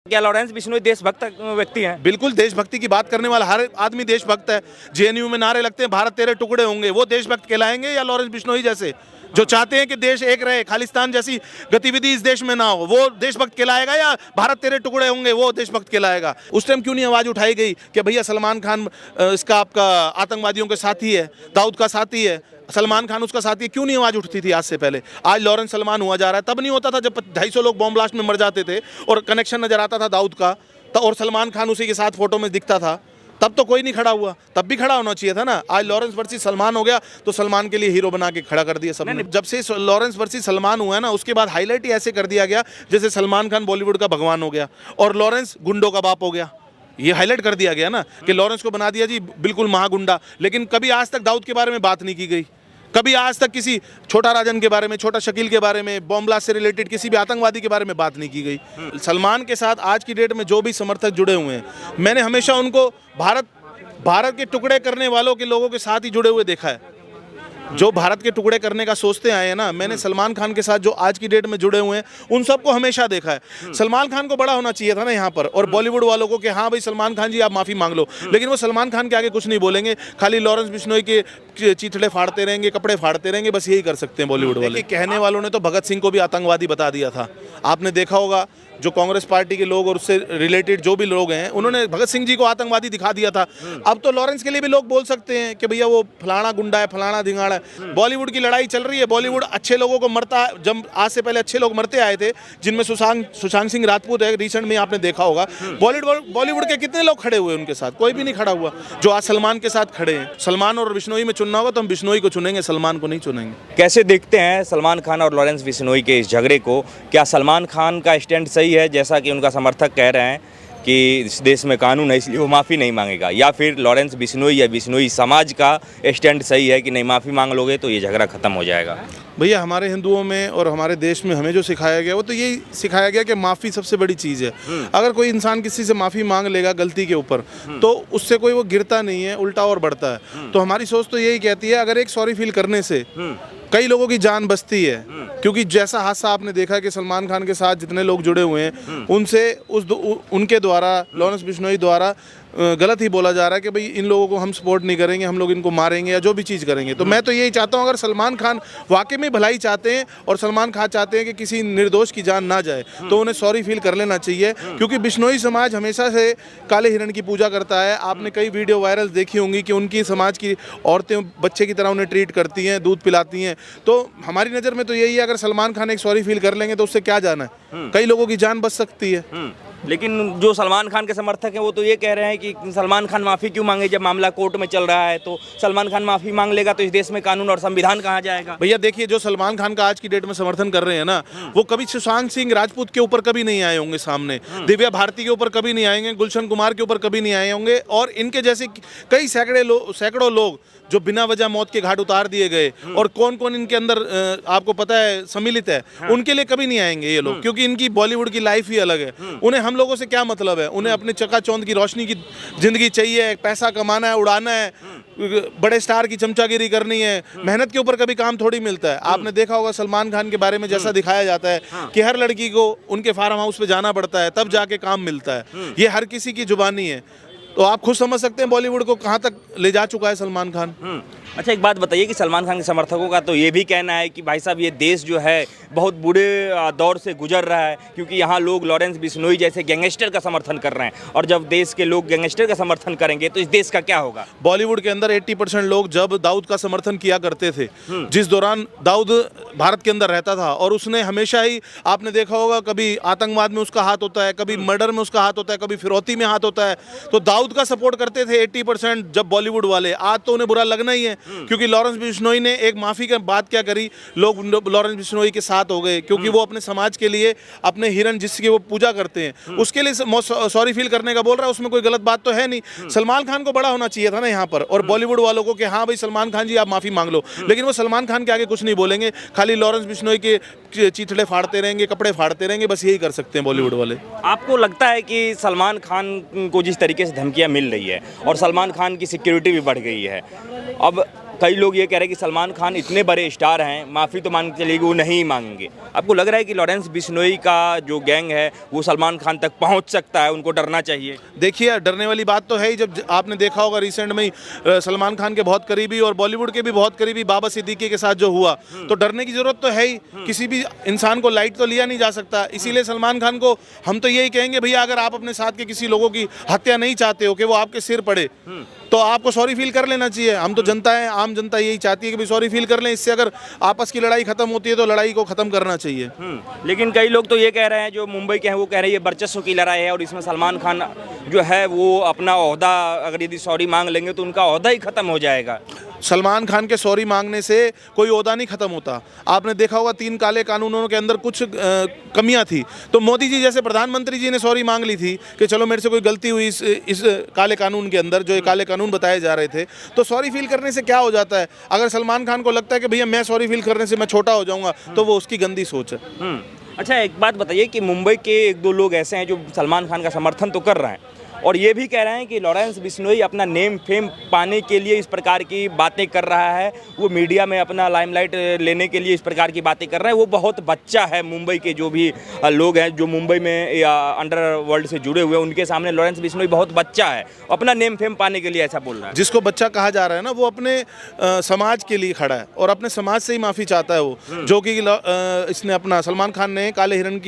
क्या लॉरेंस बिश्नोई देशभक्त व्यक्ति हैं? बिल्कुल देशभक्ति की बात करने वाला हर आदमी देशभक्त है। जेएनयू में नारे लगते हैं भारत तेरे टुकड़े होंगे, वो देशभक्त कहलाएंगे या लॉरेंस बिश्नोई जैसे जो चाहते हैं कि देश एक रहे, खालिस्तान जैसी गतिविधि इस देश में ना हो, वो देशभक्त कहलाएगा या भारत तेरे टुकड़े होंगे वो देशभक्त कहलाएगा? उस टाइम क्यों नहीं आवाज उठाई गई कि भैया सलमान खान इसका आपका आतंकवादियों के साथी है, दाऊद का साथी है, सलमान खान उसका साथी है? क्यों नहीं आवाज उठती थी आज से पहले? आज लॉरेंस सलमान हुआ जा रहा है, तब नहीं होता था जब 250 लोग बॉम्ब ब्लास्ट में मर जाते थे और कनेक्शन नजर आता था दाऊद का और सलमान खान उसी के साथ फोटो में दिखता था, तब तो कोई नहीं खड़ा हुआ, तब भी खड़ा होना चाहिए था ना। आज लॉरेंस वर्सेस सलमान हो गया तो सलमान के लिए हीरो बना के खड़ा कर दिया सबने। जब से लॉरेंस वर्सेस सलमान हुआ है ना, उसके बाद हाईलाइट ही ऐसे कर दिया गया जैसे सलमान खान बॉलीवुड का भगवान हो गया और लॉरेंस गुंडों का बाप हो गया। ये हाईलाइट कर दिया गया ना कि लॉरेंस को बना दिया जी बिल्कुल महागुंडा, लेकिन कभी आज तक दाऊद के बारे में बात नहीं की गई, कभी आज तक किसी छोटा राजन के बारे में, छोटा शकील के बारे में, बॉम्ब ब्लास्ट से रिलेटेड किसी भी आतंकवादी के बारे में बात नहीं की गई। सलमान के साथ आज की डेट में जो भी समर्थक जुड़े हुए हैं, मैंने हमेशा उनको भारत के टुकड़े करने वालों के लोगों के साथ ही जुड़े हुए देखा है। जो भारत के टुकड़े करने का सोचते आए हैं ना, मैंने सलमान खान के साथ जो आज की डेट में जुड़े हुए हैं उन सबको हमेशा देखा है। सलमान खान को बड़ा होना चाहिए था ना यहाँ पर, और बॉलीवुड वालों को कि हाँ भाई सलमान खान जी आप माफ़ी मांग लो, लेकिन वो सलमान खान के आगे कुछ नहीं बोलेंगे, खाली लॉरेंस बिश्नोई के चीथड़े फाड़ते रहेंगे, कपड़े फाड़ते रहेंगे, बस यही कर सकते हैं बॉलीवुड वाले। कहने वालों ने तो भगत सिंह को भी आतंकवादी बता दिया था, आपने देखा होगा। जो कांग्रेस पार्टी के लोग और उससे रिलेटेड जो भी लोग हैं, उन्होंने भगत सिंह जी को आतंकवादी दिखा दिया था। अब तो लॉरेंस के लिए भी लोग बोल सकते हैं कि भैया वो फलाना गुंडा है, फलाना धिंगाड़ा है। बॉलीवुड की लड़ाई चल रही है, बॉलीवुड अच्छे लोगों को मरता, जब आज से पहले अच्छे लोग मरते आए थे, जिनमें सुशांत सिंह राजपूत है, रिसेंट में आपने देखा होगा। बॉलीवुड के कितने लोग खड़े हुए उनके साथ? कोई भी नहीं खड़ा हुआ जो आज सलमान के साथ खड़े हैं। सलमान और बिश्नोई में चुनना होगा तो हम बिश्नोई को चुनेंगे, सलमान को नहीं चुनेंगे। कैसे देखते हैं सलमान खान और लॉरेंस बिश्नोई के इस झगड़े को? क्या सलमान खान का स्टैंड सही है, जैसा कि उनका समर्थक कह रहे हैं कि इस देश में कानून है इसलिए वो माफ़ी नहीं मांगेगा, या फिर लॉरेंस बिश्नोई या बिश्नोई समाज का स्टैंड सही है कि नहीं माफ़ी मांग लोगे तो ये झगड़ा खत्म हो जाएगा? भैया हमारे हिंदुओं में और हमारे देश में हमें जो सिखाया गया वो तो यही सिखाया गया कि माफ़ी सबसे बड़ी चीज़ है। अगर कोई इंसान किसी से माफ़ी मांग लेगा गलती के ऊपर तो उससे कोई वो गिरता नहीं है, उल्टा और बढ़ता है। तो हमारी सोच तो यही कहती है अगर एक सॉरी फील करने से कई लोगों की जान बचती है, क्योंकि जैसा हादसा आपने देखा कि सलमान खान के साथ जितने लोग जुड़े हुए हैं उनसे उनके द्वारा लॉरेंस बिश्नोई द्वारा गलत ही बोला जा रहा है कि भाई इन लोगों को हम सपोर्ट नहीं करेंगे, हम लोग इनको मारेंगे या जो भी चीज़ करेंगे। तो मैं तो यही चाहता हूँ अगर सलमान खान वाकई में भलाई चाहते हैं और सलमान खान चाहते हैं कि किसी निर्दोष की जान ना जाए तो उन्हें सॉरी फील कर लेना चाहिए, क्योंकि बिश्नोई समाज हमेशा से काले हिरण की पूजा करता है। आपने कई वीडियो वायरल देखी होंगी कि उनकी समाज की औरतें बच्चे की तरह उन्हें ट्रीट करती हैं, दूध पिलाती हैं। तो हमारी नज़र में तो यही है अगर सलमान खान एक सॉरी फील कर लेंगे तो उससे क्या जाना है, कई लोगों की जान बच सकती है। लेकिन जो सलमान खान के समर्थक हैं वो तो ये कह रहे हैं कि सलमान खान माफ़ी क्यों मांगे, जब मामला कोर्ट में चल रहा है तो सलमान खान माफ़ी मांग लेगा तो इस देश में कानून और संविधान कहाँ जाएगा? भैया देखिए जो सलमान खान का आज की डेट में समर्थन कर रहे हैं ना, वो कभी सुशांत सिंह राजपूत के ऊपर कभी नहीं आए होंगे सामने, दिव्या भारती के ऊपर कभी नहीं आएंगे, गुलशन कुमार के ऊपर कभी नहीं आए होंगे, और इनके जैसे कई सैकड़ों लोग जो बिना वजह मौत के घाट उतार दिए गए और कौन कौन इनके अंदर आपको पता है सम्मिलित है, उनके लिए कभी नहीं आएंगे ये लोग, क्योंकि इनकी बॉलीवुड की लाइफ ही अलग है। उन्हें हम लोगों से क्या मतलब है? उन्हें अपने चकाचौंध की रोशनी की जिंदगी चाहिए, पैसा कमाना है, उड़ाना है, बड़े स्टार की चमचागिरी करनी है, मेहनत के ऊपर कभी काम थोड़ी मिलता है। आपने देखा होगा सलमान खान के बारे में जैसा दिखाया जाता है कि हर लड़की को उनके फार्म हाउस पे जाना पड़ता है तब जाके काम मिलता है, ये हर किसी की जुबानी है। तो आप खुद समझ सकते हैं बॉलीवुड को कहाँ तक ले जा चुका है सलमान खान। अच्छा एक बात बताइए कि सलमान खान के समर्थकों का तो ये भी कहना है कि भाई साहब ये देश जो है बहुत बुरे दौर से गुजर रहा है, क्योंकि यहाँ लोग लॉरेंस बिश्नोई जैसे गैंगस्टर का समर्थन कर रहे हैं, और जब देश के लोग गैंगस्टर का समर्थन करेंगे तो इस देश का क्या होगा? बॉलीवुड के अंदर 80% लोग जब दाऊद का समर्थन किया करते थे, जिस दौरान दाऊद भारत के अंदर रहता था, और उसने हमेशा ही आपने देखा होगा कभी आतंकवाद में उसका हाथ होता है, कभी मर्डर में उसका हाथ होता है, कभी फिरौती में हाथ होता है, तो दाऊद का सपोर्ट करते थे 80% जब बॉलीवुड वाले। आज तो उन्हें बुरा लगना ही है, क्योंकि लॉरेंस बिश्नोई ने एक माफ़ी के बात क्या करी, लोग लॉरेंस बिश्नोई के साथ हो गए, क्योंकि वो अपने समाज के लिए अपने हिरन जिसकी वो पूजा करते हैं उसके लिए सॉरी फील करने का बोल रहा है, उसमें कोई गलत बात तो है नहीं। सलमान खान को बड़ा होना चाहिए था ना यहाँ पर, और बॉलीवुड वालों को कि हाँ भाई सलमान खान जी आप माफ़ी मांग लो, लेकिन वो सलमान खान के आगे कुछ नहीं बोलेंगे, खाली लॉरेंस बिश्नोई के चीथड़े फाड़ते रहेंगे, कपड़े फाड़ते रहेंगे, बस यही कर सकते हैं बॉलीवुड वाले। आपको लगता है कि सलमान खान को जिस तरीके से धमकियाँ मिल रही है और सलमान खान की सिक्योरिटी भी बढ़ गई है, अब कई लोग ये कह रहे हैं कि सलमान खान इतने बड़े स्टार हैं, माफ़ी तो मान के चलिए वो नहीं मांगेंगे। आपको लग रहा है कि लॉरेंस बिश्नोई का जो गैंग है वो सलमान खान तक पहुंच सकता है, उनको डरना चाहिए? देखिए, डरने वाली बात तो है ही। जब आपने देखा होगा रिसेंट में ही सलमान खान के बहुत करीबी और बॉलीवुड के भी बहुत करीबी बाबा सिद्दीकी के साथ जो हुआ, तो डरने की जरूरत तो है ही। किसी भी इंसान को लाइट तो लिया नहीं जा सकता। इसीलिए सलमान खान को हम तो यही कहेंगे, भैया अगर आप अपने साथ के किसी लोगों की हत्या नहीं चाहते हो कि वो आपके सिर पड़े, तो आपको सॉरी फील कर लेना चाहिए। हम तो जनता है, आम जनता यही चाहती है कि भाई सॉरी फील कर लें। इससे अगर आपस की लड़ाई खत्म होती है तो लड़ाई को खत्म करना चाहिए। लेकिन कई लोग तो ये कह रहे हैं, जो मुंबई के हैं वो कह रहे हैं ये वर्चस्व की लड़ाई है और इसमें सलमान खान जो है वो अपना ओहदा अगर यदि सॉरी मांग लेंगे तो उनका ओहदा ही खत्म हो जाएगा। सलमान खान के सॉरी मांगने से कोई ओहदा नहीं खत्म होता। आपने देखा होगा 3 काले कानूनों के अंदर कुछ कमियां थी, तो मोदी जी जैसे प्रधानमंत्री जी ने सॉरी मांग ली थी कि चलो मेरे से कोई गलती हुई इस काले कानून के अंदर, जो ये काले कानून बताए जा रहे थे। तो सॉरी फील करने से क्या हो जाता है? अगर सलमान खान को लगता है कि भैया मैं सॉरी फील करने से मैं छोटा हो जाऊंगा, तो वो उसकी गंदी सोच है। अच्छा, एक बात बताइए कि मुंबई के 1-2 लोग ऐसे हैं जो सलमान खान का समर्थन तो कर रहे हैं और ये भी कह रहे हैं कि लॉरेंस बिश्नोई अपना नेम फेम पाने के लिए इस प्रकार की बातें कर रहा है, वो मीडिया में अपना लाइमलाइट लेने के लिए इस प्रकार की बातें कर रहा है। वो बहुत बच्चा है। मुंबई के जो भी लोग हैं जो मुंबई में अंडरवर्ल्ड से जुड़े हुए हैं, उनके सामने लॉरेंस बिश्नोई बहुत बच्चा है, अपना नेम फेम पाने के लिए ऐसा बोल रहा है। जिसको बच्चा कहा जा रहा है ना, वो अपने समाज के लिए खड़ा है और अपने समाज से ही माफ़ी चाहता है वो। जो कि इसने अपना सलमान खान ने काले हिरण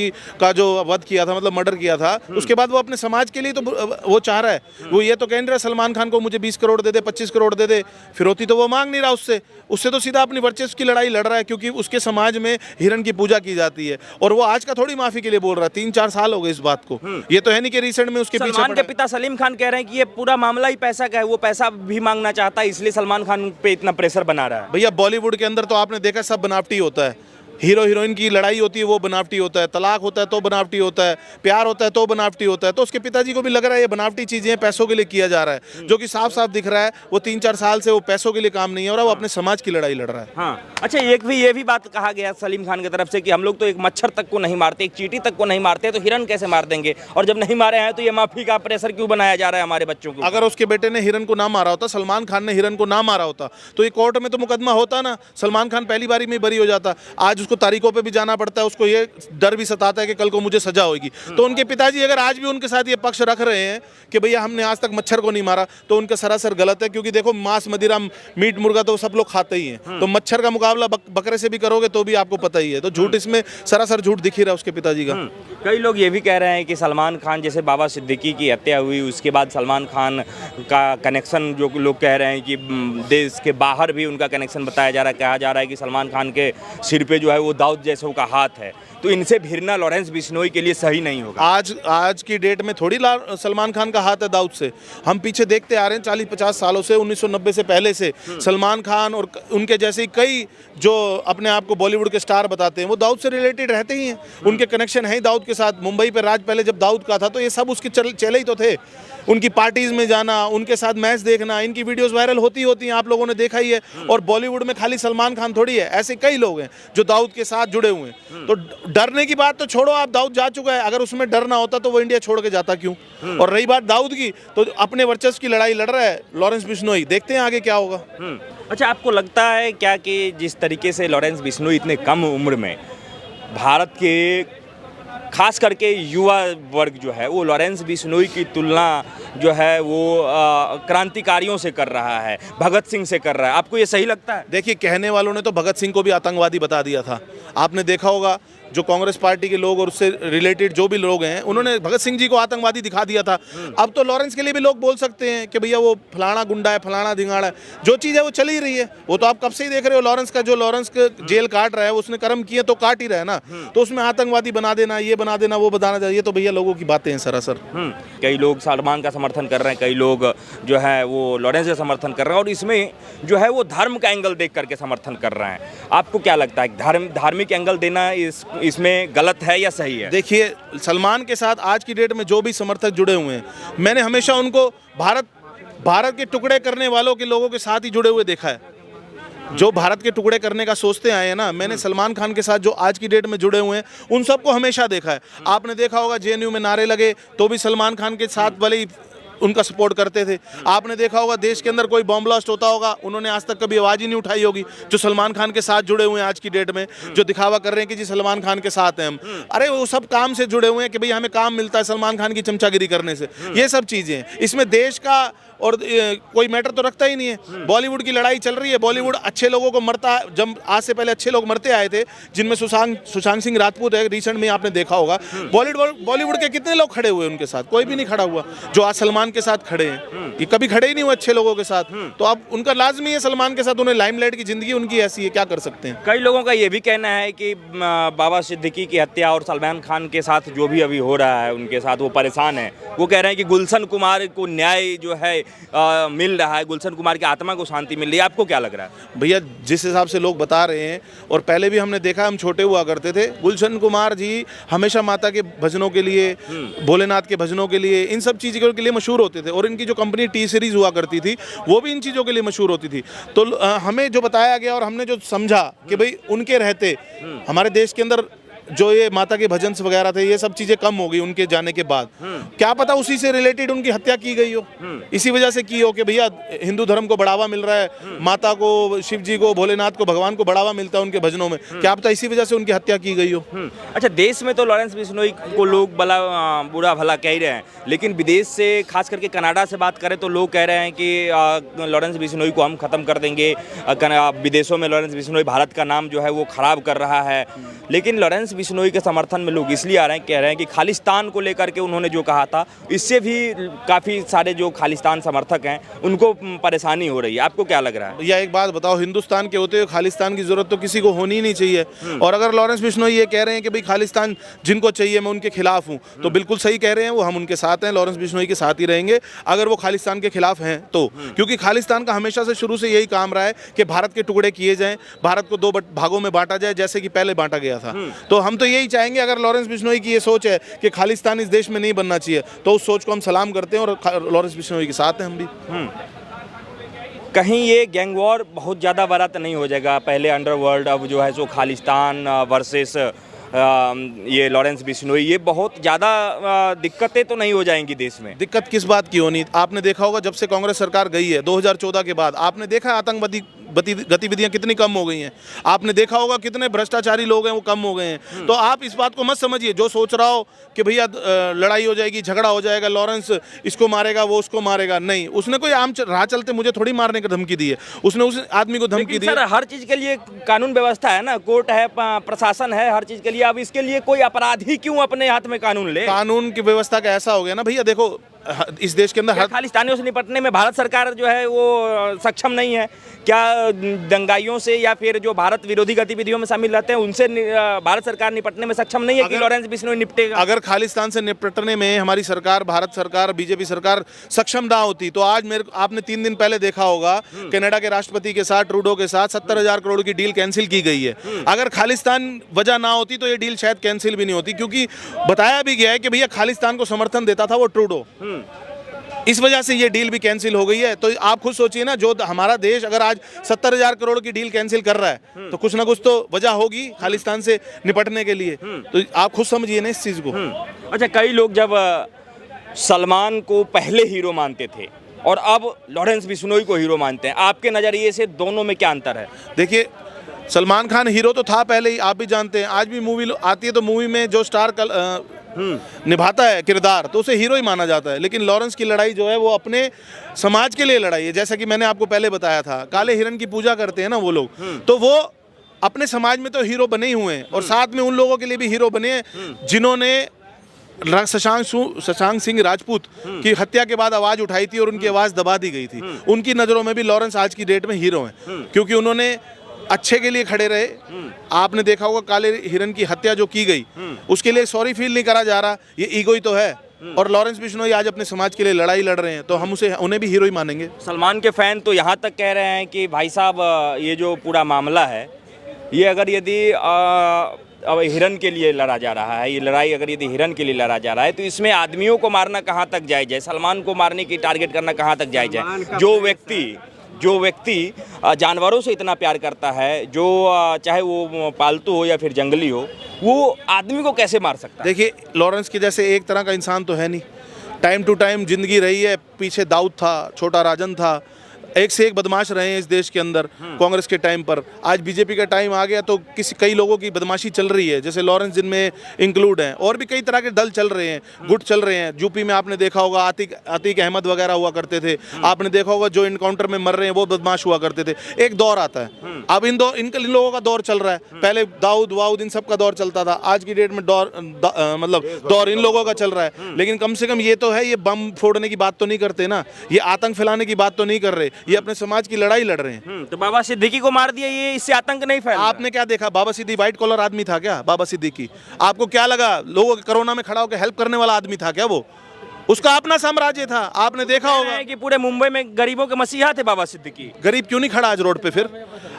का जो वध किया था, मतलब मर्डर किया था, उसके बाद वो अपने समाज के लिए तो वो चाह रहा है। वो ये तो कह नहीं रहा सलमान खान को मुझे 20 करोड़ दे दे, 25 करोड़ दे दे, फिरौती तो वो मांग नहीं रहा उससे तो सीधा अपनी वर्चस्व की लड़ाई लड़ रहा है, क्योंकि उसके समाज में हिरण की पूजा की जाती है और वो आज का थोड़ी माफी के लिए बोल रहा है। 3-4 साल हो गए इस बात को। ये तो है नहीं कि रिसेंट में उसके पीछे सलमान के पिता सलीम खान कह रहे हैं कि ये पूरा मामला ही पैसा का है, वो पैसा भी मांगना चाहता है, इसलिए सलमान खान पे इतना प्रेशर बना रहा है। भैया बॉलीवुड के अंदर तो आपने देखा सब बनावटी होता है। हीरो हीरोइन की लड़ाई होती है वो बनावटी होता है, तलाक होता है तो बनावटी होता है, प्यार होता है तो बनावटी होता है। तो उसके पिताजी को भी लग रहा है ये बनावटी चीज़ें पैसों के लिए किया जा रहा है, जो कि साफ साफ दिख रहा है। वो 3-4 साल से वो पैसों के लिए काम नहीं है और वो अपने समाज की लड़ाई लड़ रहा है। हाँ, अच्छा, ये भी बात कहा गया सलीम खान की तरफ से कि हम लोग तो एक मच्छर तक को नहीं मारते, एक चींटी तक को नहीं मारते, तो हिरन कैसे मार देंगे? और जब नहीं मारे हैं तो ये माफी का प्रेशर क्यों बनाया जा रहा है हमारे बच्चों को? अगर उसके बेटे ने हिरन को ना मारा होता, सलमान खान ने हिरन को ना मारा होता, तो ये कोर्ट में तो मुकदमा होता ना, सलमान खान पहली बारी में बरी हो जाता। आज उसको तारीखों पे भी जाना पड़ता है, उसको ये डर भी सताता है कि कल को मुझे सजा होगी। तो उनके पिताजी अगर आज भी उनके साथ ये पक्ष रख रहे हैं कि भैया हमने आज तक मच्छर को नहीं मारा, तो उनका सरासर गलत है। क्योंकि देखो, मांस मदिरा मीट मुर्गा तो सब लोग खाते ही हैं, तो मच्छर का मुकाबला बकरे से भी करोगे तो भी आपको पता ही है। तो झूठ इसमें सरासर झूठ दिख ही रहा है उसके पिताजी का। कई लोग ये भी कह रहे हैं कि सलमान खान जैसे बाबा सिद्दीकी की हत्या हुई, उसके बाद सलमान खान का कनेक्शन, जो लोग कह रहे हैं कि देश के बाहर भी उनका कनेक्शन बताया जा रहा है, कहा जा रहा है कि सलमान खान के सिर पे जो है वो दाऊद जैसों का हाथ है, तो इनसे भिड़ना लॉरेंस बिश्नोई के लिए सही नहीं होगा। आज की डेट में थोड़ी सलमान खान का हाथ है दाऊद से। हम पीछे देखते आ रहे हैं 40-50 सालों से, 1990 से पहले से सलमान खान और उनके जैसे कई जो अपने आप को बॉलीवुड के स्टार बताते हैं, वो दाऊद से रिलेटेड रहते ही हैं। उनके कनेक्शन है दाऊद के साथ। मुंबई पे राज पहले जब दाऊद का था तो ये सब उसके चेले ही तो थे। उनकी पार्टीज में जाना, उनके साथ मैच देखना, इनकी वीडियोस वायरल होती हैं, आप लोगों ने देखा ही है। और बॉलीवुड में खाली सलमान खान थोड़ी है, ऐसे कई लोग हैं जो दाऊद के साथ जुड़े हुए हैं। तो डरने की बात तो छोड़ो, आप दाऊद जा चुका है, अगर उसमें डर ना होता तो वो इंडिया छोड़ के जाता क्यों? और रही बात दाऊद की, तो अपने वर्चस्व की लड़ाई लड़ रहा है लॉरेंस बिश्नोई। देखते हैं आगे क्या होगा। अच्छा, आपको लगता है क्या कि जिस तरीके से लॉरेंस बिश्नोई इतने कम उम्र में भारत के खास करके युवा वर्ग जो है वो लॉरेंस बिश्नोई की तुलना जो है वो क्रांतिकारियों से कर रहा है, भगत सिंह से कर रहा है, आपको ये सही लगता है? देखिए, कहने वालों ने तो भगत सिंह को भी आतंकवादी बता दिया था। आपने देखा होगा जो कांग्रेस पार्टी के लोग और उससे रिलेटेड जो भी लोग हैं, उन्होंने भगत सिंह जी को आतंकवादी दिखा दिया था। अब तो लॉरेंस के लिए भी लोग बोल सकते हैं कि भैया वो फलाना गुंडा है, फलाना धिंगाड़ा है। जो चीज़ है वो चली ही रही है। वो तो आप कब से ही देख रहे हो, लॉरेंस का जेल काट रहा है, उसने कर्म किए तो काट ही रहा है ना। तो उसमें आतंकवादी बना देना, ये बना देना, वो बना देना, ये तो भैया लोगों की बातें हैं सरासर। कई लोग सलमान का समर्थन कर रहे हैं, कई लोग जो है वो लॉरेंस का समर्थन कर रहे हैं, और इसमें जो है वो धर्म का एंगल देख करके समर्थन कर रहे हैं। आपको क्या लगता है, धार्मिक एंगल देना इसमें गलत है या सही है? देखिए, सलमान के साथ आज की डेट में जो भी समर्थक जुड़े हुए हैं, मैंने हमेशा उनको भारत के टुकड़े करने वालों के लोगों के साथ ही जुड़े हुए देखा है। जो भारत के टुकड़े करने का सोचते आए हैं ना, मैंने सलमान खान के साथ जो आज की डेट में जुड़े हुए हैं उन सबको हमेशा देखा है। आपने देखा होगा जेएनयू में नारे लगे तो भी सलमान खान के साथ भले ही उनका सपोर्ट करते थे। आपने देखा होगा देश के अंदर कोई बॉम्ब ब्लास्ट होता होगा, उन्होंने आज तक कभी आवाज़ ही नहीं उठाई होगी। जो सलमान खान के साथ जुड़े हुए हैं आज की डेट में, जो दिखावा कर रहे हैं कि जी सलमान खान के साथ हैं हम, अरे वो सब काम से जुड़े हुए हैं कि भाई हमें काम मिलता है सलमान खान की चमचागिरी करने से। ये सब चीज़ें हैं, इसमें देश का और कोई मैटर तो रखता ही नहीं है। बॉलीवुड की लड़ाई चल रही है, बॉलीवुड अच्छे लोगों को मरता है। जब आज से पहले अच्छे लोग मरते आए थे, जिनमें सुशांत सिंह राजपूत है, रिसेंट में आपने देखा होगा। बॉलीवुड के कितने लोग खड़े हुए उनके साथ, कोई भी नहीं खड़ा हुआ जो आज सलमान के साथ खड़े हैं। ये कभी खड़े ही नहीं हुए अच्छे लोगों के साथ। तो अब उनका लाजमी है सलमान के साथ, उन्हें लाइमलाइट की जिंदगी उनकी ऐसी है, क्या कर सकते हैं। कई लोगों का ये भी कहना है कि बाबा सिद्दीकी की हत्या और सलमान खान के साथ जो भी अभी हो रहा है उनके साथ वो परेशान है। वो कह रहे हैं कि गुलशन कुमार को न्याय जो है मिल रहा है, गुलशन कुमार की आत्मा को शांति मिल रही है। आपको क्या लग रहा है? भैया जिस हिसाब से लोग बता रहे हैं, और पहले भी हमने देखा, हम छोटे हुआ करते थे, गुलशन कुमार जी हमेशा माता के भजनों के लिए, भोलेनाथ के भजनों के लिए, इन सब चीज़ों के लिए मशहूर होते थे। और इनकी जो कंपनी टी सीरीज हुआ करती थी वो भी इन चीज़ों के लिए मशहूर होती थी। तो हमें जो बताया गया और हमने जो समझा कि भाई उनके रहते हमारे देश के अंदर जो ये माता के भजन वगैरह थे, ये सब चीज़ें कम हो गई उनके जाने के बाद। क्या पता उसी से रिलेटेड उनकी हत्या की गई हो, इसी वजह से की हो कि भैया हिंदू धर्म को बढ़ावा मिल रहा है, माता को, शिव जी को, भोलेनाथ को, भगवान को बढ़ावा मिलता है उनके भजनों में। क्या पता इसी वजह से उनकी हत्या की गई हो। अच्छा, देश में तो लॉरेंस बिश्नोई को लोग बुरा भला कह रहे हैं, लेकिन विदेश से खास करके कनाडा से बात करें तो लोग कह रहे हैं कि लॉरेंस बिश्नोई को हम ख़त्म कर देंगे। विदेशों में लॉरेंस बिश्नोई भारत का नाम जो है वो ख़राब कर रहा है। लेकिन लॉरेंस बिश्नोई के समर्थन में लोग इसलिए आ रहे हैं, कह रहे हैं कि खालिस्तान को लेकर के उन्होंने जो कहा था, इससे भी काफ़ी सारे जो खालिस्तान समर्थक हैं उनको परेशानी हो रही है। आपको क्या लग रहा है? या एक बात बताओ, हिंदुस्तान के होते हुए खालिस्तान की जरूरत तो किसी को होनी ही नहीं चाहिए। और अगर लॉरेंस बिश्नोई ये कह रहे हैं कि भाई खालिस्तान जिनको चाहिए मैं उनके खिलाफ हूँ, तो बिल्कुल सही कह रहे हैं वो, हम उनके साथ हैं, लॉरेंस बिश्नोई के साथ ही रहेंगे अगर वो खालिस्तान के खिलाफ हैं तो। क्योंकि खालिस्तान का हमेशा से शुरू से यही काम रहा है कि भारत के टुकड़े किए जाएं, भारत को 2 भागों में बांटा जाए जैसे कि पहले बांटा गया था। तो हम तो यही चाहेंगे, अगर लॉरेंस बिश्नोई की ये सोच है कि खालिस्तान इस देश में नहीं बनना चाहिए, तो उस सोच को हम सलाम करते हैं और लॉरेंस बिश्नोई के साथ हैं हम भी। कहीं ये गैंग वॉर बहुत ज़्यादा बड़ा तो नहीं हो जाएगा? पहले अंडरवर्ल्ड, अब जो है सो खालिस्तान वर्सेस ये लॉरेंस बिश्नोई, ये बहुत ज़्यादा दिक्कतें तो नहीं हो जाएंगी देश में? दिक्कत किस बात की होनी? आपने देखा होगा जब से कांग्रेस सरकार गई है 2014 के बाद, आपने देखा आतंकवादी गतिविधियां कितनी कम हो गई हैं। आपने देखा होगा कितने भ्रष्टाचारी लोग हैं वो कम हो गए हैं। तो आप इस बात को मत समझिए, जो सोच रहा हो कि भैया लड़ाई हो जाएगी, झगड़ा हो जाएगा, लॉरेंस इसको मारेगा, वो उसको मारेगा, नहीं। उसने कोई आम राह चलते मुझे थोड़ी मारने की धमकी दी है, उसने उस आदमी को धमकी दी। सर, हर चीज़ के लिए कानून व्यवस्था है ना, कोर्ट है, प्रशासन है, हर चीज़ के लिए। अब इसके लिए कोई अपराधी क्यों अपने हाथ में कानून ले? कानून की व्यवस्था का ऐसा हो गया ना भैया, देखो इस देश के अंदर हर खालिस्तानियों से निपटने में भारत सरकार जो है वो सक्षम नहीं है क्या? दंगाइयों से या फिर जो भारत विरोधी गतिविधियों में शामिल रहते हैं उनसे भारत सरकार निपटने में सक्षम नहीं है कि लॉरेंस बिश्नोई निपटेगा? अगर खालिस्तान से निपटने में हमारी सरकार, भारत सरकार, बीजेपी सरकार सक्षम ना होती तो आज आपने 3 दिन पहले देखा होगा कनाडा के राष्ट्रपति के साथ, ट्रूडो के साथ 70,000 करोड़ की डील कैंसिल की गई है। अगर खालिस्तान वजह ना होती तो ये डील शायद कैंसिल भी नहीं होती, क्योंकि बताया भी गया है कि भैया खालिस्तान को समर्थन देता था वो ट्रूडो, इस वजह से ये डील भी कैंसिल हो गई है। तो आप खुद सोचिए ना, जो हमारा देश अगर आज 70,000 करोड़ की डील कैंसिल कर रहा है तो कुछ ना कुछ तो वजह होगी खालिस्तान से निपटने के लिए। तो आप खुद समझिए ना इस चीज़ को। अच्छा, कई लोग जब सलमान को पहले हीरो मानते थे और अब लॉरेंस बिश्नोई को हीरो मानते हैं, आपके नज़रिए से दोनों में क्या अंतर है? देखिए, सलमान खान हीरो तो था पहले ही, आप भी जानते हैं। आज भी मूवी आती है तो मूवी में जो स्टार निभाता है किरदार तो उसे हीरो ही माना जाता है। लेकिन लॉरेंस की लड़ाई जो है वो अपने समाज के लिए लड़ाई है। जैसा कि मैंने आपको पहले बताया था, काले हिरन की पूजा करते हैं ना वो लोग, तो वो अपने समाज में तो हीरो बने ही हुए हैं और साथ में उन लोगों के लिए भी हीरो बने हैं जिन्होंने शशांक सिंह राजपूत की हत्या के बाद आवाज़ उठाई थी और उनकी आवाज़ दबा दी गई थी। उनकी नज़रों में भी लॉरेंस आज की डेट में हीरो हैं, क्योंकि उन्होंने अच्छे के लिए खड़े रहे। आपने देखा होगा काले हिरन की हत्या जो की गई उसके लिए सॉरी फील नहीं करा जा रहा, ये ईगो ही तो है। और लॉरेंस बिश्नोई आज अपने समाज के लिए लड़ाई लड़ रहे हैं तो हम उन्हें भी हीरो ही मानेंगे। सलमान के फैन तो यहाँ तक कह रहे हैं कि भाई साहब, ये जो पूरा मामला है ये अगर यदि अब हिरन के लिए लड़ा जा रहा है, ये लड़ाई अगर यदि हिरन के लिए लड़ा जा रहा है तो इसमें आदमियों को मारना कहाँ तक जायज़ है? सलमान को मारने की टारगेट करना कहाँ तक जायज़ है? जो व्यक्ति जानवरों से इतना प्यार करता है, जो चाहे वो पालतू हो या फिर जंगली हो, वो आदमी को कैसे मार सकता है? देखिए, लॉरेंस के जैसे एक तरह का इंसान तो है नहीं। टाइम टू टाइम जिंदगी रही है। पीछे दाऊद था, छोटा राजन था, एक से एक बदमाश रहे हैं इस देश के अंदर कांग्रेस के टाइम पर। आज बीजेपी का टाइम आ गया तो कई लोगों की बदमाशी चल रही है, जैसे लॉरेंस जिनमें इंक्लूड हैं, और भी कई तरह के दल चल रहे हैं, गुट चल रहे हैं। यूपी में आपने देखा होगा आतिक अहमद वगैरह हुआ करते थे, आपने देखा होगा जो इनकाउंटर में मर रहे हैं वो बदमाश हुआ करते थे। एक दौर आता है, अब इन लोगों का दौर चल रहा है। पहले दाऊद वाऊद इन सब का दौर चलता था, आज की डेट में दौर इन लोगों का चल रहा है। लेकिन कम से कम ये तो है, ये बम फोड़ने की बात तो नहीं करते ना, ये आतंक फैलाने की बात तो नहीं कर रहे, ये अपने समाज की लड़ाई लड़ रहे हैं। तो बाबा सिद्दीकी को मार दिया, ये इससे आतंक नहीं फैला? आपने क्या देखा? बाबा सिद्दीकी व्हाइट कॉलर आदमी था क्या? बाबा सिद्दीकी आपको क्या लगा? लोगों के कोरोना में खड़ा होकर हेल्प करने वाला आदमी था क्या वो? उसका अपना साम्राज्य था, आपने देखा होगा कि पूरे मुंबई में गरीबों के मसीहा थे बाबा सिद्दीकी। गरीब क्यों नहीं खड़ा आज रोड पे? फिर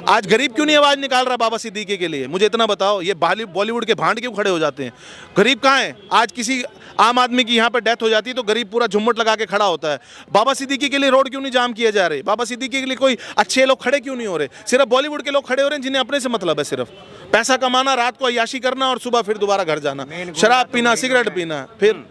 आज गरीब क्यों नहीं आवाज निकाल रहा बाबा सिद्दीकी के लिए? मुझे इतना बताओ, ये बॉलीवुड के भांड क्यों खड़े हो जाते हैं? गरीब कहाँ है? आज किसी आम आदमी की यहाँ पर डेथ हो जाती है तो गरीब पूरा झुम्मट लगा के खड़ा होता है। बाबा सिद्दीकी के लिए रोड क्यों नहीं जाम किए जा रहे? बाबा सिद्दीकी के लिए कोई अच्छे लोग खड़े क्यों नहीं हो रहे? सिर्फ बॉलीवुड के लोग खड़े हो रहे हैं जिन्हें अपने से मतलब है, सिर्फ पैसा कमाना, रात को अय्याशी करना और सुबह फिर दोबारा घर जाना, शराब पीना, सिगरेट पीना। फिर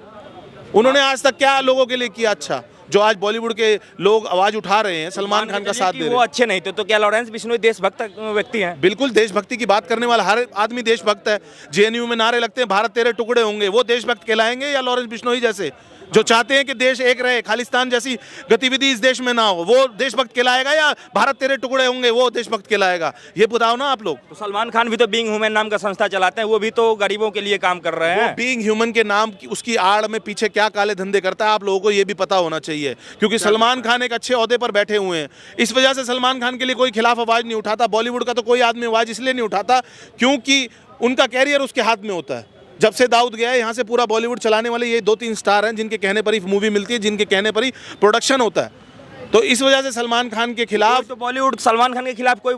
उन्होंने आज तक क्या लोगों के लिए किया अच्छा, जो आज बॉलीवुड के लोग आवाज उठा रहे हैं, सलमान खान का साथ दे रहे हैं? वो अच्छे नहीं थे तो क्या लॉरेंस बिश्नोई देशभक्त व्यक्ति हैं? बिल्कुल देशभक्ति की बात करने वाला हर आदमी देशभक्त है। जेएनयू में नारे लगते हैं भारत तेरे टुकड़े होंगे, वो देशभक्त कहलाएंगे या लॉरेंस बिश्नोई जैसे जो चाहते हैं कि देश एक रहे, खालिस्तान जैसी गतिविधि इस देश में ना हो, वो देशभक्त कहलाएगा या भारत तेरे टुकड़े होंगे वो देशभक्त कहलाएगा? ये बताओ ना आप लोग। तो सलमान खान भी तो बीइंग ह्यूमन नाम का संस्था चलाते हैं, वो भी तो गरीबों के लिए काम कर रहे हैं। बीइंग ह्यूमन के नाम की उसकी आड़ में पीछे क्या काले धंधे करता है आप लोगों को ये भी पता होना चाहिए, क्योंकि सलमान खान एक अच्छे ओहदे पर बैठे हुए हैं। इस वजह से सलमान खान के लिए कोई खिलाफ आवाज नहीं उठाता। बॉलीवुड का तो कोई आदमी आवाज इसलिए नहीं उठाता क्योंकि उनका कैरियर उसके हाथ में होता है। जब से दाऊद गया है यहाँ से पूरा बॉलीवुड चलाने वाले ये 2-3 स्टार हैं जिनके कहने पर ही मूवी मिलती है, जिनके कहने पर ही प्रोडक्शन होता है। तो इस वजह से सलमान खान के खिलाफ तो बॉलीवुड सलमान खान के खिलाफ कोई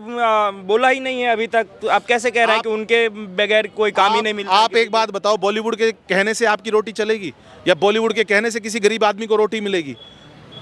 बोला ही नहीं है अभी तक। तो आप कैसे कह रहे हैं कि उनके बगैर कोई काम ही नहीं मिलता? आप एक बात बताओ, बॉलीवुड के कहने से आपकी रोटी चलेगी या बॉलीवुड के कहने से किसी गरीब आदमी को रोटी मिलेगी?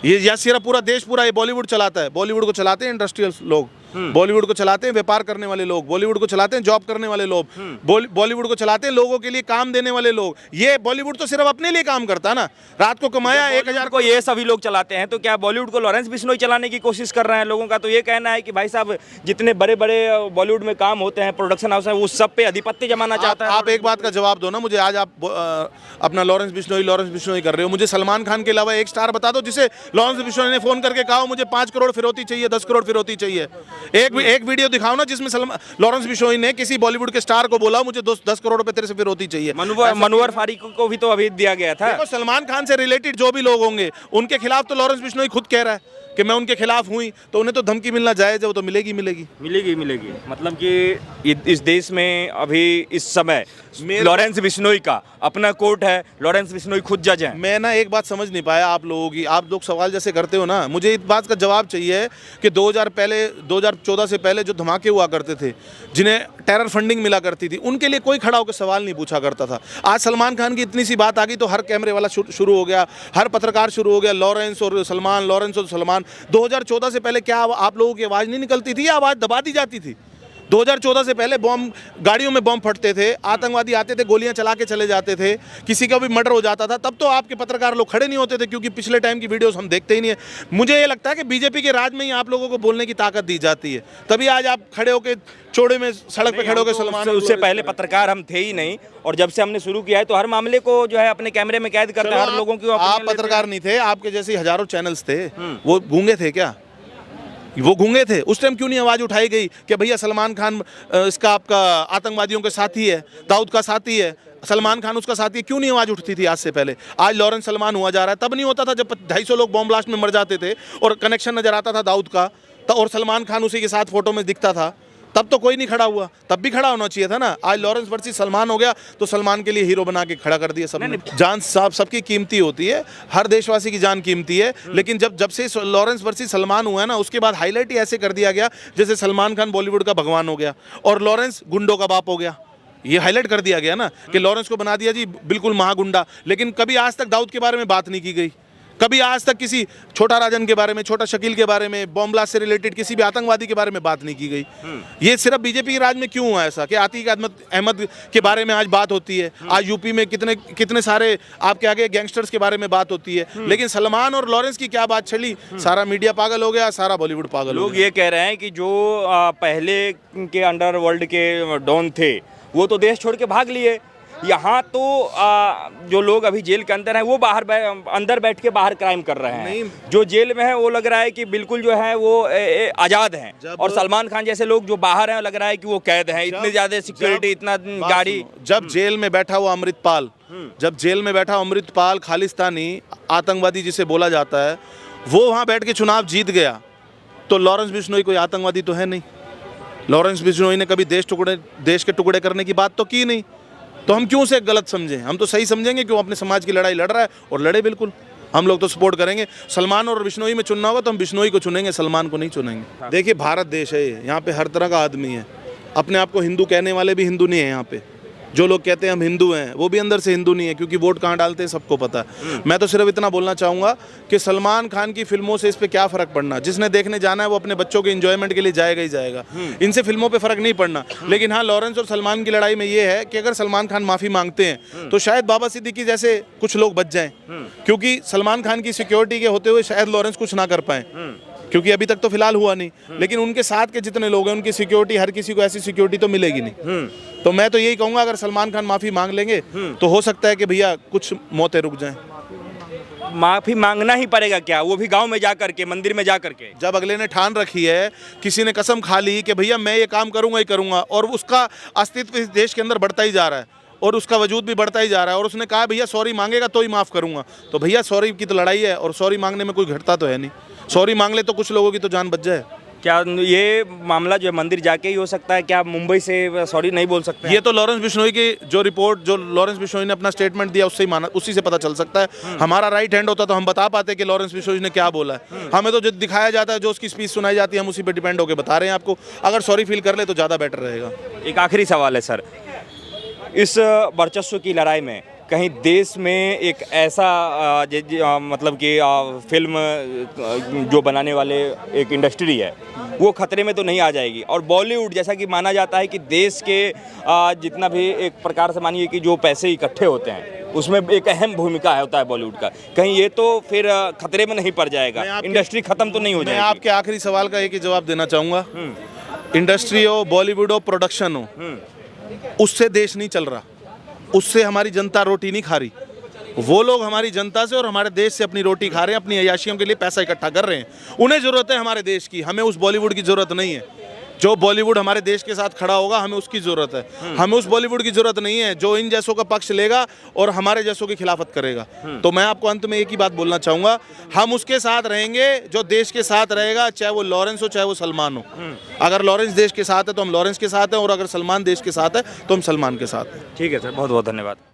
ये या सिर्फ पूरा देश पूरा ये बॉलीवुड चलाता है? बॉलीवुड को चलाते हैं इंडस्ट्रियल लोग, बॉलीवुड को चलाते हैं व्यापार करने वाले लोग, बॉलीवुड को चलाते हैं जॉब करने वाले लोग, बॉलीवुड को चलाते हैं लोगों के लिए काम देने वाले लोग। ये बॉलीवुड तो सिर्फ अपने लिए काम करता है ना। रात को कमाया 1000 को ये सभी लोग चलाते हैं, तो क्या बॉलीवुड को लॉरेंस बिश्नोई चलाने की कोशिश कर रहे हैं? लोगों का तो ये कहना है कि भाई साहब जितने बड़े बड़े बॉलीवुड में काम होते हैं, प्रोडक्शन हाउस है, उस सब पे अधिपत्य जमाना चाहता है। आप एक बात का जवाब दो ना मुझे। आज आप अपना लॉरेंस बिश्नोई कर रहे हो, मुझे सलमान खान के अलावा एक स्टार बता दो जिसे लॉरेंस बिश्नोई ने फोन करके कहा मुझे 5 करोड़ फिरौती चाहिए, 10 करोड़ फिरौती चाहिए। एक वीडियो दिखाओ ना जिसमें लॉरेंस बिश्नोई ने किसी बॉलीवुड के स्टार को बोला मुझे 10 करोड़ रुपए तेरे से फिरौती चाहिए। मनोवर फारिक को भी तो अभी दिया गया था। देखो सलमान खान से रिलेटेड जो भी लोग होंगे उनके खिलाफ तो लॉरेंस बिश्नोई खुद कह रहा है कि मैं उनके खिलाफ हुई, तो उन्हें तो धमकी मिलना जायज़ है, वो तो मिलेगी। मतलब कि इस देश में अभी इस समय लॉरेंस बिश्नोई का अपना कोर्ट है, लॉरेंस बिश्नोई खुद जज है। मैं ना एक बात समझ नहीं पाया आप लोगों की, आप लोग सवाल जैसे करते हो ना, मुझे इस बात का जवाब चाहिए कि 2014 से पहले जो धमाके हुआ करते थे, जिन्हें टेरर फंडिंग मिला करती थी, उनके लिए कोई खड़ा होकर सवाल नहीं पूछा करता था। आज सलमान खान की इतनी सी बात आ गई तो हर कैमरे वाला शुरू हो गया, हर पत्रकार शुरू हो गया, लॉरेंस और सलमान, लॉरेंस और सलमान। 2014 से पहले क्या आप लोगों की आवाज़ नहीं निकलती थी या आवाज़ दबा दी जाती थी? 2014 से पहले बॉम्ब, गाड़ियों में बॉम्ब फटते थे, आतंकवादी आते थे, गोलियां चला के चले जाते थे, किसी का भी मर्डर हो जाता था, तब तो आपके पत्रकार लोग खड़े नहीं होते थे क्योंकि पिछले टाइम की वीडियोस हम देखते ही नहीं है। मुझे ये लगता है कि बीजेपी के राज में ही आप लोगों को बोलने की ताकत दी जाती है, तभी आज आप खड़े होकर चौड़े में सड़क पे खड़े होकर सलमान। उससे पहले पत्रकार हम थे ही नहीं, और जब से हमने शुरू किया है तो हर मामले को जो है अपने कैमरे में कैद करते हैं, हर लोगों की। आप पत्रकार नहीं थे, आपके जैसे हजारों चैनल्स थे, वो गूंगे थे क्या? वो गूंगे थे? उस टाइम क्यों नहीं आवाज़ उठाई गई कि भैया सलमान खान इसका आपका आतंकवादियों के साथी है, दाऊद का साथी है, सलमान खान उसका साथी है? क्यों नहीं आवाज़ उठती थी आज से पहले? आज लॉरेंस सलमान हुआ जा रहा है, तब नहीं होता था जब 250 लोग बॉम्ब ब्लास्ट में मर जाते थे और कनेक्शन नजर आता था दाऊद का, और सलमान खान उसी के साथ फोटो में दिखता था, तब तो कोई नहीं खड़ा हुआ। तब भी खड़ा होना चाहिए था ना। आज लॉरेंस वर्सेस सलमान हो गया तो सलमान के लिए हीरो बना के खड़ा कर दिया सबने। जान साहब सबकी कीमती होती है, हर देशवासी की जान कीमती है, लेकिन जब से लॉरेंस वर्सेस सलमान हुआ है ना, उसके बाद हाईलाइट ही ऐसे कर दिया गया जैसे सलमान खान बॉलीवुड का भगवान हो गया और लॉरेंस गुंडों का बाप हो गया। ये हाईलाइट कर दिया गया ना कि लॉरेंस को बना दिया जी बिल्कुल महागुंडा, लेकिन कभी आज तक दाऊद के बारे में बात नहीं की गई, कभी आज तक किसी छोटा राजन के बारे में, छोटा शकील के बारे में, बॉम्ब ब्लास्ट से रिलेटेड किसी भी आतंकवादी के बारे में बात नहीं की गई। ये सिर्फ बीजेपी के राज में क्यों हुआ ऐसा कि आतिक अहमद के बारे में आज बात होती है, आज यूपी में कितने कितने सारे आपके आगे गैंगस्टर्स के बारे में बात होती है, लेकिन सलमान और लॉरेंस की क्या बात चली, सारा मीडिया पागल हो गया, सारा बॉलीवुड पागल हो लोग गया। ये कह रहे हैं कि जो पहले के अंडरवर्ल्ड के डॉन थे वो तो देश छोड़ के भाग लिए, यहाँ तो जो लोग अभी जेल के अंदर हैं वो अंदर बैठ के बाहर क्राइम कर रहे हैं। जो जेल में है वो लग रहा है कि बिल्कुल जो है वो आज़ाद हैं, और सलमान खान जैसे लोग जो बाहर हैं लग रहा है कि वो कैद हैं। इतनी ज़्यादा सिक्योरिटी, इतना गाड़ी। जब जेल में बैठा हुआ अमृतपाल, जब जेल में बैठा अमृतपाल खालिस्तानी आतंकवादी जिसे बोला जाता है, वो वहाँ बैठ के चुनाव जीत गया, तो लॉरेंस बिश्नोई कोई आतंकवादी तो है नहीं। लॉरेंस बिश्नोई ने कभी देश के टुकड़े करने की बात तो की नहीं, तो हम क्यों से गलत समझें? हम तो सही समझेंगे कि वो अपने समाज की लड़ाई लड़ रहा है, और लड़े बिल्कुल, हम लोग तो सपोर्ट करेंगे। सलमान और बिश्नोई में चुनना होगा तो हम बिश्नोई को चुनेंगे, सलमान को नहीं चुनेंगे। देखिए भारत देश है, यहाँ पे हर तरह का आदमी है। अपने आप को हिंदू कहने वाले भी हिंदू नहीं है यहाँ पे। जो लोग कहते हैं हम हिंदू हैं, वो भी अंदर से हिंदू नहीं है, क्योंकि वोट कहाँ डालते हैं सबको पता है। मैं तो सिर्फ इतना बोलना चाहूँगा कि सलमान खान की फिल्मों से इस पे क्या फ़र्क पड़ना। जिसने देखने जाना है वो अपने बच्चों के इंजॉयमेंट के लिए जाएगा ही जाएगा, इनसे फिल्मों पे फ़र्क नहीं पड़ना। लेकिन हाँ, लॉरेंस और सलमान की लड़ाई में ये है कि अगर सलमान खान माफ़ी मांगते हैं तो शायद बाबा सिद्दीकी जैसे कुछ लोग बच जाएँ, क्योंकि सलमान खान की सिक्योरिटी के होते हुए शायद लॉरेंस कुछ ना कर पाएँ, क्योंकि अभी तक तो फिलहाल हुआ नहीं। लेकिन उनके साथ के जितने लोग हैं उनकी सिक्योरिटी, हर किसी को ऐसी सिक्योरिटी तो मिलेगी नहीं। तो मैं तो यही कहूँगा, अगर सलमान खान माफ़ी मांग लेंगे तो हो सकता है कि भैया कुछ मौतें रुक जाएं। माफ़ी मांगना ही पड़ेगा क्या? वो भी गांव में जा करके, मंदिर में जा करके। जब अगले ने ठान रखी है, किसी ने कसम खा ली कि भैया मैं ये काम करूँगा ही करूँगा, और उसका अस्तित्व इस देश के अंदर बढ़ता ही जा रहा है और उसका वजूद भी बढ़ता ही जा रहा है, और उसने कहा भैया सॉरी मांगेगा तो ही माफ़ करूँगा, तो भैया सॉरी की तो लड़ाई है, और सॉरी मांगने में कोई घटता तो है नहीं। सॉरी मांग ले तो कुछ लोगों की तो जान बच जाए। क्या ये मामला जो है मंदिर जाके ही हो सकता है? क्या मुंबई से सॉरी नहीं बोल सकते? ये तो लॉरेंस बिश्नोई की जो रिपोर्ट, जो लॉरेंस बिश्नोई ने अपना स्टेटमेंट दिया उससे ही माना, उसी से पता चल सकता है। हमारा राइट हैंड होता तो हम बता पाते कि लॉरेंस बिश्नोई ने क्या बोला है। हमें तो जो दिखाया जाता है, जो उसकी स्पीच सुनाई जाती है, हम उसी पर डिपेंड होकर बता रहे हैं आपको। अगर सॉरी फील कर ले तो ज़्यादा बेटर रहेगा। एक आखिरी सवाल है सर, इस वर्चस्व की लड़ाई में कहीं देश में एक ऐसा मतलब कि फिल्म जो बनाने वाले एक इंडस्ट्री है वो खतरे में तो नहीं आ जाएगी? और बॉलीवुड, जैसा कि माना जाता है कि देश के जितना भी एक प्रकार से मानिए कि जो पैसे इकट्ठे होते हैं उसमें एक अहम भूमिका होता है बॉलीवुड का, कहीं ये तो फिर खतरे में नहीं पड़ जाएगा? इंडस्ट्री खत्म तो नहीं हो जाएगी? मैं आपके आखिरी सवाल का एक ही जवाब देना चाहूँगा। इंडस्ट्री हो, बॉलीवुड हो, प्रोडक्शन हो, उससे देश नहीं चल रहा, उससे हमारी जनता रोटी नहीं खा रही। वो लोग हमारी जनता से और हमारे देश से अपनी रोटी खा रहे हैं, अपनी अय्याशियों के लिए पैसा इकट्ठा कर रहे हैं। उन्हें ज़रूरत है हमारे देश की, हमें उस बॉलीवुड की ज़रूरत नहीं है। जो बॉलीवुड हमारे देश के साथ खड़ा होगा हमें उसकी ज़रूरत है। हमें उस बॉलीवुड की ज़रूरत नहीं है जो इन जैसों का पक्ष लेगा और हमारे जैसों की खिलाफत करेगा। तो मैं आपको अंत में एक ही बात बोलना चाहूँगा, हम उसके साथ रहेंगे जो देश के साथ रहेगा, चाहे वो लॉरेंस हो चाहे वो सलमान हो। अगर लॉरेंस देश के साथ है तो हम लॉरेंस के साथ हैं, और अगर सलमान देश के साथ है तो हम सलमान के साथ हैं। ठीक है सर, बहुत बहुत धन्यवाद।